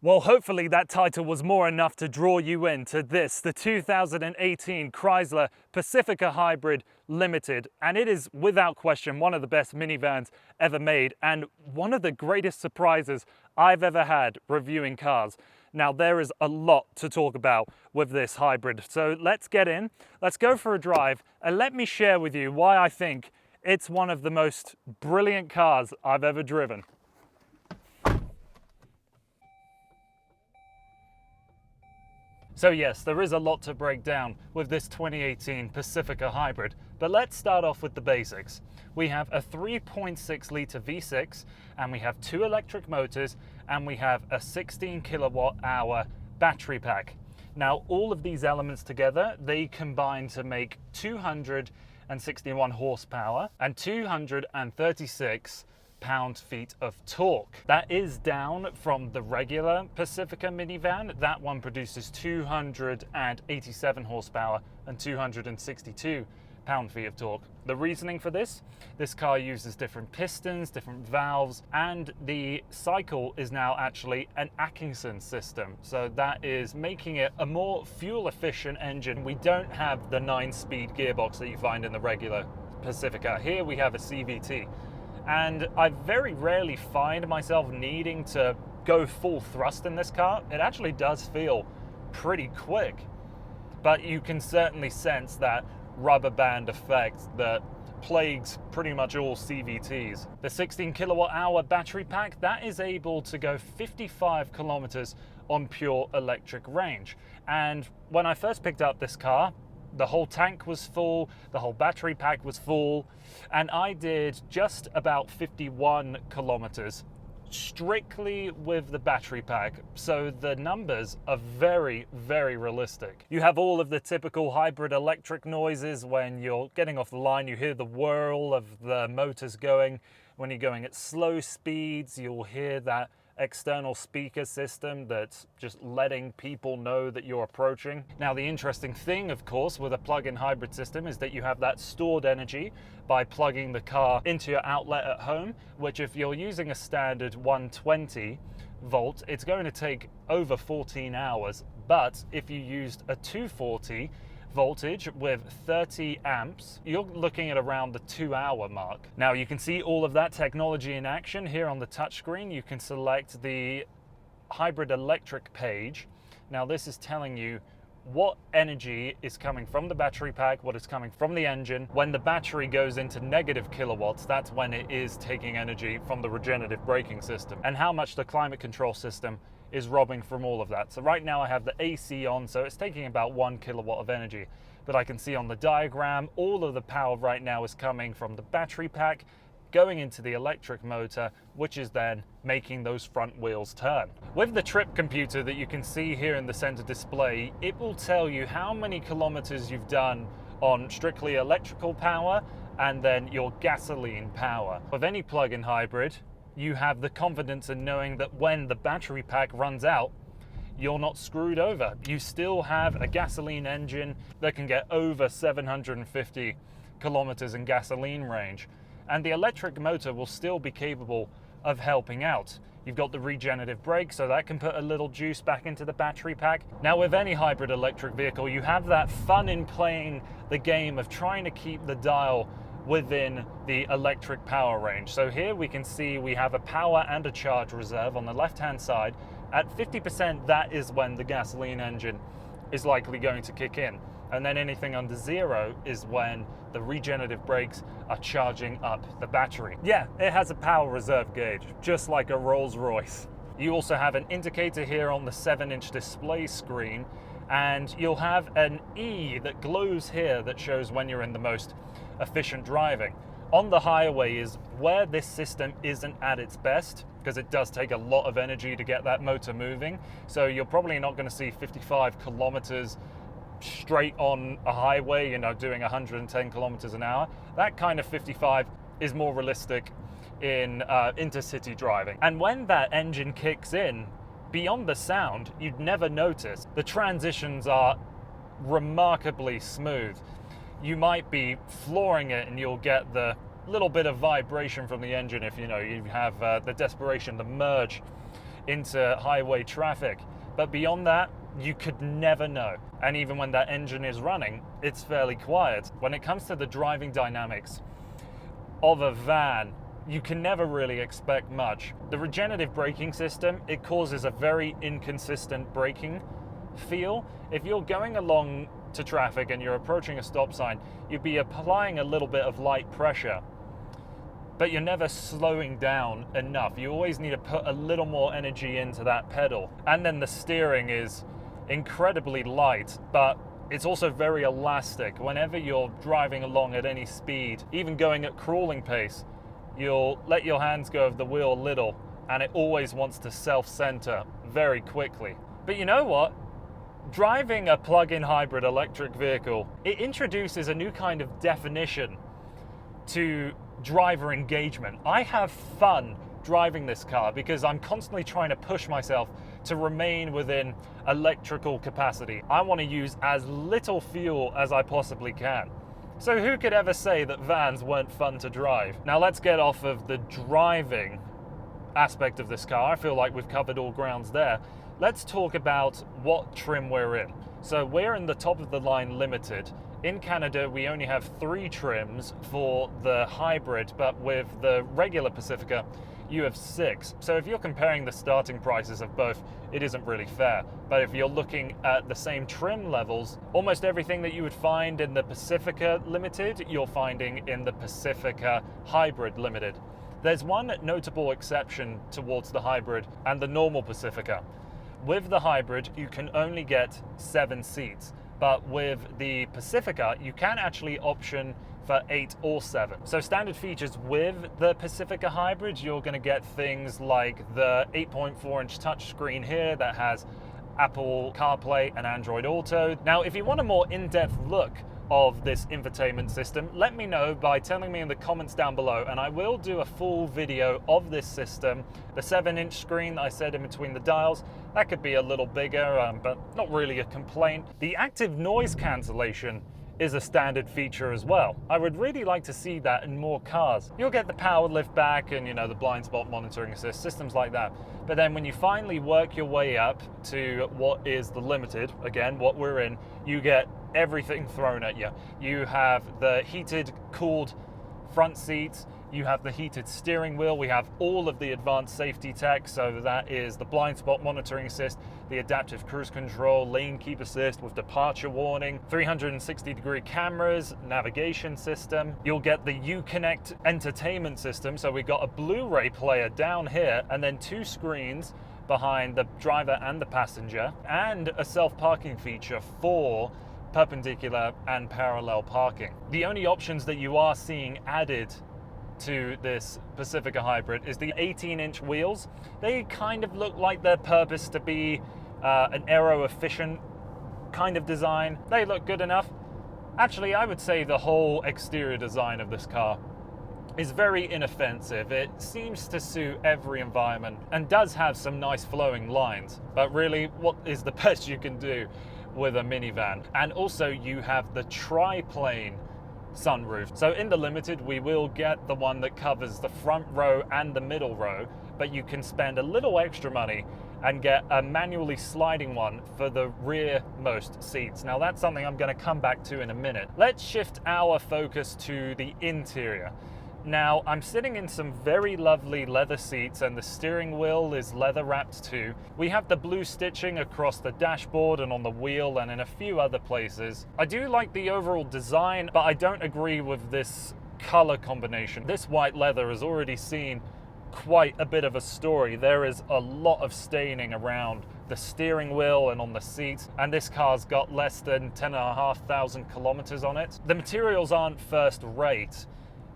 Well, hopefully that title was more enough to draw you into this, the 2018 Chrysler Pacifica Hybrid Limited. And it is without question one of the best minivans ever made and one of the greatest surprises I've ever had reviewing cars. Now, there is a lot to talk about with this hybrid. So let's get in, let's go for a drive, and let me share with you why I think it's one of the most brilliant cars I've ever driven. So yes, there is a lot to break down with this 2018 Pacifica Hybrid, but let's start off with the basics. We have a 3.6 litre V6, and we have two electric motors, and we have a 16 kilowatt hour battery pack. Now, all of these elements together, they combine to make 261 horsepower and 236 pound-feet of torque. That is down from the regular Pacifica minivan. That one produces 287 horsepower and 262 pound-feet of torque. The reasoning for this car uses different pistons, different valves, and the cycle is now actually an Atkinson system. So that is making it a more fuel-efficient engine. We don't have the 9-speed gearbox that you find in the regular Pacifica. Here we have a CVT. And I very rarely find myself needing to go full thrust in this car. It actually does feel pretty quick, but you can certainly sense that rubber band effect that plagues pretty much all CVTs. The 16 kilowatt hour battery pack, that is able to go 55 kilometers on pure electric range. And when I first picked up this car, the whole tank was full, the whole battery pack was full, and I did just about 51 kilometers strictly with the battery pack. So the numbers are very, very realistic. You have all of the typical hybrid electric noises. When you're getting off the line, you hear the whirl of the motors going. When you're going at slow speeds, you'll hear that external speaker system that's just letting people know that you're approaching. Now, the interesting thing, of course, with a plug-in hybrid system is that you have that stored energy by plugging the car into your outlet at home, which if you're using a standard 120 volt, it's going to take over 14 hours. But if you used a 240 voltage with 30 amps, you're looking at around the 2-hour mark. Now, you can see all of that technology in action here on the touchscreen. You can select the hybrid electric page. Now, this is telling you what energy is coming from the battery pack, what is coming from the engine. When the battery goes into negative kilowatts, that's when it is taking energy from the regenerative braking system, and how much the climate control system is robbing from all of that. So right now I have the AC on, so it's taking about 1 kilowatt of energy. But I can see on the diagram, all of the power right now is coming from the battery pack, going into the electric motor, which is then making those front wheels turn. With the trip computer that you can see here in the center display, it will tell you how many kilometers you've done on strictly electrical power and then your gasoline power. With any plug-in hybrid, you have the confidence in knowing that when the battery pack runs out, you're not screwed over. You still have a gasoline engine that can get over 750 kilometers in gasoline range. And the electric motor will still be capable of helping out. You've got the regenerative brake, so that can put a little juice back into the battery pack. Now, with any hybrid electric vehicle, you have that fun in playing the game of trying to keep the dial within the electric power range. So here we can see we have a power and a charge reserve on the left-hand side. At 50%, that is when the gasoline engine is likely going to kick in. And then anything under 0 is when the regenerative brakes are charging up the battery. Yeah, it has a power reserve gauge, just like a Rolls-Royce. You also have an indicator here on the 7-inch display screen, and you'll have an E that glows here that shows when you're in the most efficient driving. On the highway is where this system isn't at its best, because it does take a lot of energy to get that motor moving. So you're probably not going to see 55 kilometers straight on a highway, you know, doing 110 kilometers an hour. That kind of 55 is more realistic in intercity driving. And when that engine kicks in, beyond the sound, you'd never notice. The transitions are remarkably smooth. You might be flooring it and you'll get the little bit of vibration from the engine if you have the desperation, the merge into highway traffic. But beyond that, you could never know. And even when that engine is running, it's fairly quiet. When it comes to the driving dynamics of a van, you can never really expect much. The regenerative braking system, it causes a very inconsistent braking feel. If you're going along to traffic and you're approaching a stop sign, you'd be applying a little bit of light pressure, but you're never slowing down enough. You always need to put a little more energy into that pedal. And then the steering is incredibly light, but it's also very elastic. Whenever you're driving along at any speed, even going at crawling pace, you'll let your hands go of the wheel a little, and it always wants to self-center very quickly. But you know what? Driving a plug-in hybrid electric vehicle, it introduces a new kind of definition to driver engagement. I have fun driving this car because I'm constantly trying to push myself to remain within electrical capacity. I want to use as little fuel as I possibly can. So who could ever say that vans weren't fun to drive? Now let's get off of the driving aspect of this car. I feel like we've covered all grounds there. Let's talk about what trim we're in. So we're in the top of the line Limited. In Canada, we only have 3 trims for the hybrid, but with the regular Pacifica, you have 6. So if you're comparing the starting prices of both, it isn't really fair. But if you're looking at the same trim levels, almost everything that you would find in the Pacifica Limited, you're finding in the Pacifica Hybrid Limited. There's one notable exception towards the hybrid and the normal Pacifica. With the hybrid, you can only get 7 seats, but with the Pacifica, you can actually option for 8 or 7. So standard features with the Pacifica Hybrid, you're going to get things like the 8.4-inch touchscreen here that has Apple CarPlay and Android Auto. Now, if you want a more in-depth look of this infotainment system, let me know by telling me in the comments down below, and I will do a full video of this system. The 7-inch screen that I said in between the dials, that could be a little bigger, but not really a complaint. The active noise cancellation is a standard feature as well. I would really like to see that in more cars. You'll get the power lift back and the blind spot monitoring assist, systems like that. But then when you finally work your way up to what is the Limited, again, what we're in, you get everything thrown at you. You have the heated, cooled front seats, you have the heated steering wheel, we have all of the advanced safety tech, so that is the blind spot monitoring assist, the adaptive cruise control, lane keep assist with departure warning, 360-degree cameras, navigation system. You'll get the Uconnect entertainment system, so we've got a Blu-ray player down here and then 2 screens behind the driver and the passenger, and a self-parking feature for perpendicular and parallel parking. The only options that you are seeing added to this Pacifica Hybrid is the 18-inch wheels. They kind of look like they're purposed to be an aero-efficient kind of design. They look good enough. Actually, I would say the whole exterior design of this car is very inoffensive. It seems to suit every environment and does have some nice flowing lines. But really, what is the best you can do with a minivan? And also you have the tri-plane sunroof. So in the Limited, we will get the one that covers the front row and the middle row, but you can spend a little extra money and get a manually sliding one for the rearmost seats. Now that's something I'm going to come back to in a minute. Let's shift our focus to the interior. Now, I'm sitting in some very lovely leather seats and the steering wheel is leather wrapped too. We have the blue stitching across the dashboard and on the wheel and in a few other places. I do like the overall design, but I don't agree with this color combination. This white leather has already seen quite a bit of a story. There is a lot of staining around the steering wheel and on the seats, and this car's got less than 10,500 kilometers on it. The materials aren't first rate.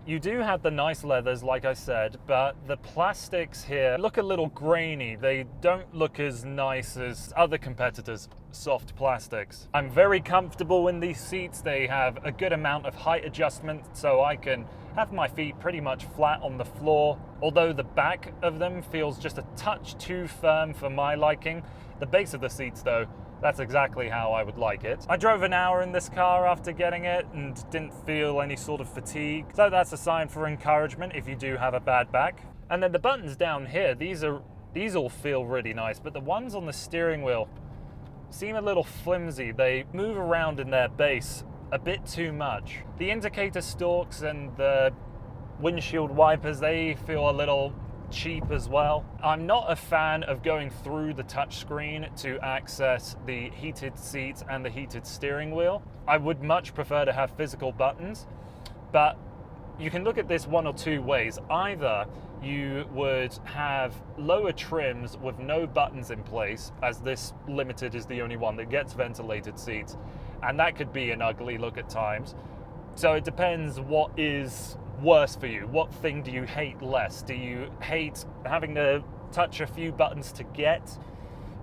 You do have the nice leathers, like I said, but the plastics here look a little grainy. They don't look as nice as other competitors' soft plastics. I'm very comfortable in these seats. They have a good amount of height adjustment, so I can have my feet pretty much flat on the floor. Although the back of them feels just a touch too firm for my liking. The base of the seats, though, that's exactly how I would like it. I drove an hour in this car after getting it and didn't feel any sort of fatigue. So that's a sign for encouragement if you do have a bad back. And then the buttons down here, these are These all feel really nice, but the ones on the steering wheel seem a little flimsy. They move around in their base a bit too much. The indicator stalks and the windshield wipers, they feel a little cheap as well. I'm not a fan of going through the touchscreen to access the heated seats and the heated steering wheel. I would much prefer to have physical buttons, but you can look at this one or two ways. Either you would have lower trims with no buttons in place, as this Limited is the only one that gets ventilated seats, and that could be an ugly look at times. So it depends what is worse for you. What thing do you hate less? Do you hate having to touch a few buttons to get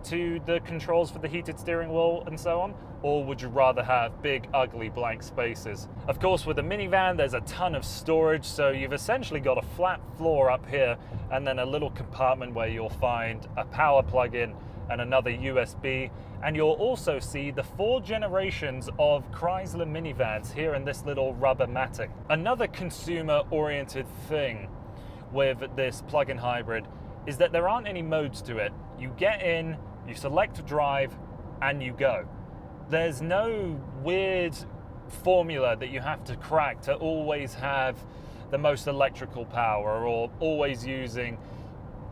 to the controls for the heated steering wheel and so on? Or would you rather have big, ugly blank spaces? Of course, with a minivan, there's a ton of storage, so you've essentially got a flat floor up here and then a little compartment where you'll find a power plug-in and another USB. And you'll also see the 4 generations of Chrysler minivans here in this little rubber matting. Another consumer-oriented thing with this plug-in hybrid is that there aren't any modes to it. You get in, you select drive, and you go. There's no weird formula that you have to crack to always have the most electrical power or always using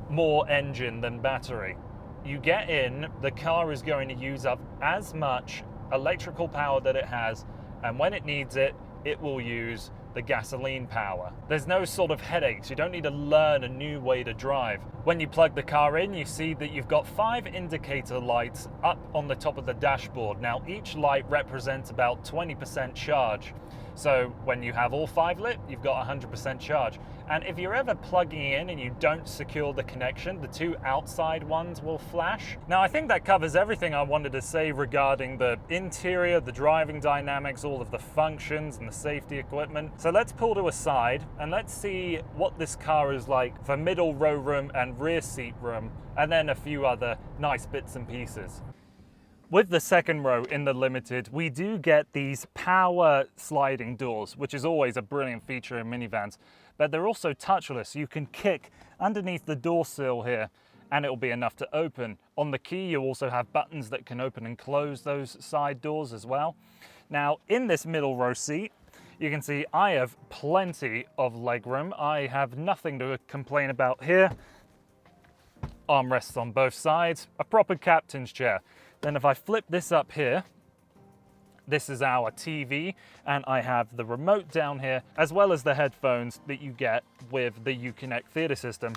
more engine than battery. You get in, the car is going to use up as much electrical power that it has, and when it needs it, it will use the gasoline power. There's no sort of headaches. You don't need to learn a new way to drive. When you plug the car in, you see that you've got 5 indicator lights up on the top of the dashboard. Now, each light represents about 20% charge. So when you have all 5 lit, you've got 100% charge. And if you're ever plugging in and you don't secure the connection, the 2 outside ones will flash. Now, I think that covers everything I wanted to say regarding the interior, the driving dynamics, all of the functions and the safety equipment. So let's pull to a side and let's see what this car is like for middle row room and rear seat room, and then a few other nice bits and pieces. With the second row in the Limited, we do get these power sliding doors, which is always a brilliant feature in minivans, but they're also touchless. You can kick underneath the door sill here and it'll be enough to open. On the key, you also have buttons that can open and close those side doors as well. Now, in this middle row seat, you can see I have plenty of legroom. I have nothing to complain about here. Armrests on both sides, a proper captain's chair. Then if I flip this up here, this is our TV, and I have the remote down here, as well as the headphones that you get with the Uconnect theater system.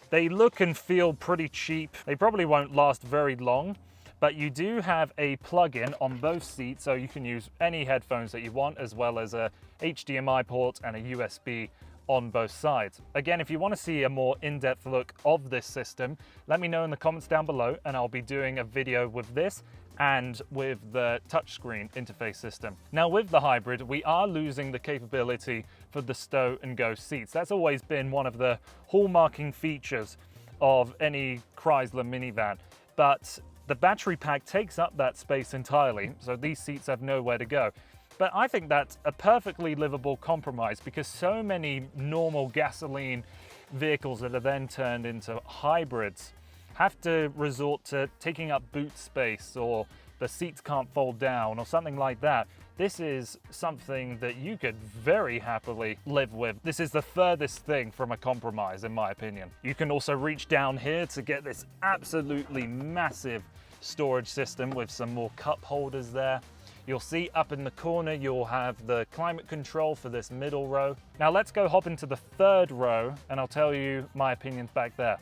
They look and feel pretty cheap. They probably won't last very long, but you do have a plug-in on both seats, so you can use any headphones that you want, as well as a HDMI port and a USB on both sides. Again, if you want to see a more in-depth look of this system, let me know in the comments down below, and I'll be doing a video with this and with the touchscreen interface system. Now, with the hybrid, we are losing the capability for the stow and go seats. That's always been one of the hallmarking features of any Chrysler minivan, but the battery pack takes up that space entirely, so these seats have nowhere to go. But I think that's a perfectly livable compromise, because so many normal gasoline vehicles that are then turned into hybrids have to resort to taking up boot space, or the seats can't fold down or something like that. This is something that you could very happily live with. This is the furthest thing from a compromise, in my opinion. You can also reach down here to get this absolutely massive storage system with some more cup holders there. You'll see up in the corner, you'll have the climate control for this middle row. Now let's go hop into the third row and I'll tell you my opinions back there.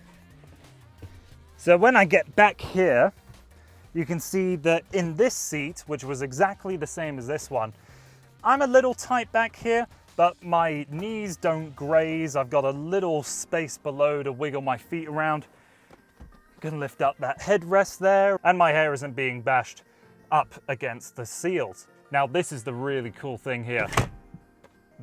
So when I get back here, you can see that in this seat, which was exactly the same as this one, I'm a little tight back here, but my knees don't graze. I've got a little space below to wiggle my feet around. Can lift up that headrest there, and my hair isn't being bashed up against the seals. Now this is the really cool thing here.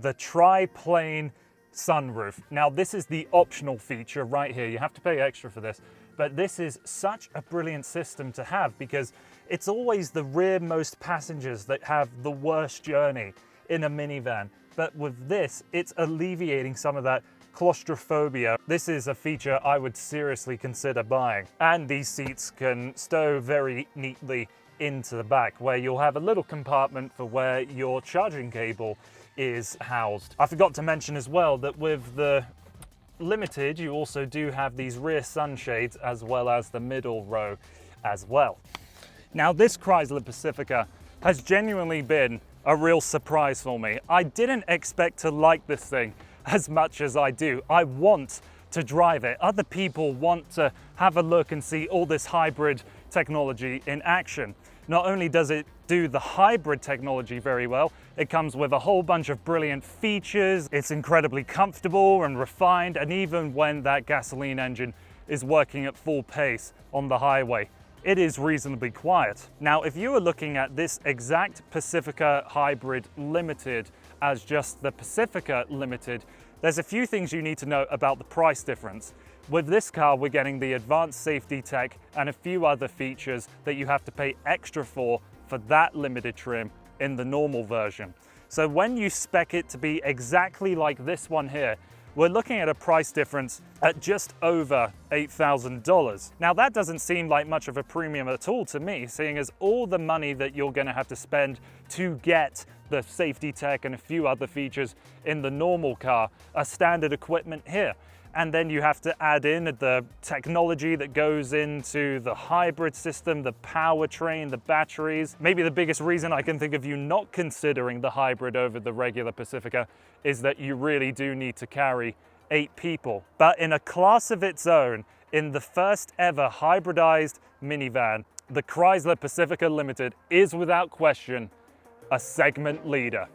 The tri-plane sunroof. Now this is the optional feature right here. You have to pay extra for this, but this is such a brilliant system to have, because it's always the rearmost passengers that have the worst journey in a minivan. But with this, it's alleviating some of that claustrophobia, this is a feature I would seriously consider buying. And these seats can stow very neatly into the back, where you'll have a little compartment for where your charging cable is housed. I forgot to mention as well that with the Limited, you also do have these rear sunshades as well as the middle row as well. Now, this Chrysler Pacifica has genuinely been a real surprise for me. I didn't expect to like this thing as much as I do. I want to drive it. Other people want to have a look and see all this hybrid technology in action. Not only does it do the hybrid technology very well, it comes with a whole bunch of brilliant features. It's incredibly comfortable and refined, and even when that gasoline engine is working at full pace on the highway, it is reasonably quiet. Now, if you are looking at this exact Pacifica Hybrid Limited as just the Pacifica Limited, there's a few things you need to know about the price difference. With this car, we're getting the advanced safety tech and a few other features that you have to pay extra for that limited trim in the normal version. So when you spec it to be exactly like this one here, we're looking at a price difference at just over $8,000. Now, that doesn't seem like much of a premium at all to me, seeing as all the money that you're going to have to spend to get the safety tech and a few other features in the normal car are standard equipment here. And then you have to add in the technology that goes into the hybrid system, the powertrain, the batteries. Maybe the biggest reason I can think of you not considering the hybrid over the regular Pacifica is that you really do need to carry 8 people. But in a class of its own, in the first ever hybridized minivan, the Chrysler Pacifica Limited is without question a segment leader.